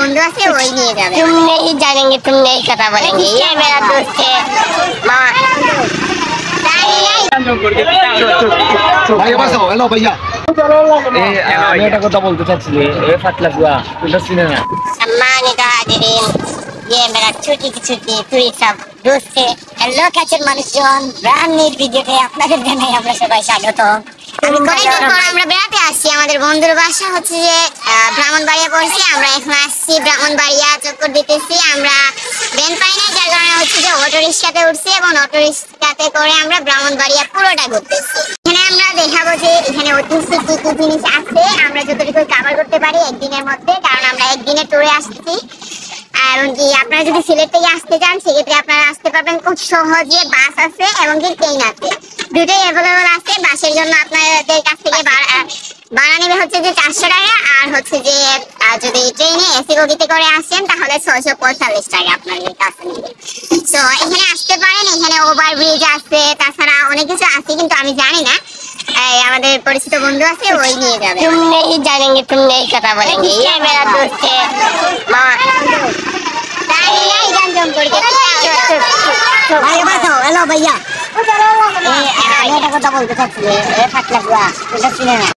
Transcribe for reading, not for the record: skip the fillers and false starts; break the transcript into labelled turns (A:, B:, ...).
A: बंधु আছে ওই নিয়ে যাবে। तुम नहीं जानेंगे, तुम नहीं কথা বলেंगे, ये मेरा दोस्त है।
B: ভাইয়া বাসাও, হ্যালো ভাইয়া। আমি একটা কথা বলতে চাচ্ছিলি, এ ফাতলা বুয়া, এটা চিনে না।
A: सम्मानित हाजिरीन, ये मेरा छोटी की छोटी তুই সব दोस्त है। হ্যালো কাছের মানুষজন, ব্র্যান্ড নিউ ভিডিওতে আপনাদের জানাই আমরা সবাই স্বাগত। আমি কয়েকদিন পর আমরা বেড়াতে আসছি, আমাদের বন্ধুর বাসা হচ্ছে যে ব্রাহ্মণবাড়িয়া পড়ছি। আমরা এখন আসছি ব্রাহ্মণবাড়িয়া, চক্কর দিতেছি। আমরা ভ্যান পাই না, যার কারণে হচ্ছে যে অটো রিক্সাতে উঠছি এবং অটো রিক্সাতে করে আমরা ব্রাহ্মণবাড়িয়া পুরোটা ঘুরতেছি। এখানে আমরা দেখাবো যে এখানে ঐতিহাসিক কি কি জিনিস আছে, আমরা যতটুকু কভার করতে পারি একদিনের মধ্যে, কারণ আমরা একদিনের ট্যুরে আসছি। এবং কি আপনারা যদি সিলেট থেকে আসতে চান সেক্ষেত্রে আপনারা আসতে পারবেন খুব সহজে। বাস আছে এবং কি ট্রেন আছে, দুটোই অ্যাভেলেবল আছে। বাসের জন্য আপনাদের কাছ থেকে ভাড়া নেবে হচ্ছে যে 400 টাকা, আর হচ্ছে যে যদি ট্রেনে এসি বগিতে করে আসেন তাহলে 645 টাকা আপনাদের কাছে নেবে। তো এখানে আসতে পারেন, এখানে ওভারব্রিজ আছে, তাছাড়া অনেক কিছু আছে কিন্তু আমি জানি না। আমাদের পরিচিত বন্ধু আছে ওই নিয়ে যাবে। तुम नहीं जानेंगे, तुम नहीं কথা বলেंगे, ये मेरा दोस्त है। ভাইয়া বাসাও, হ্যালো ভাইয়া। আমি একটা কথা বলতে চাচ্ছি, এ ফাতলা বুয়া, এটা চিনে না।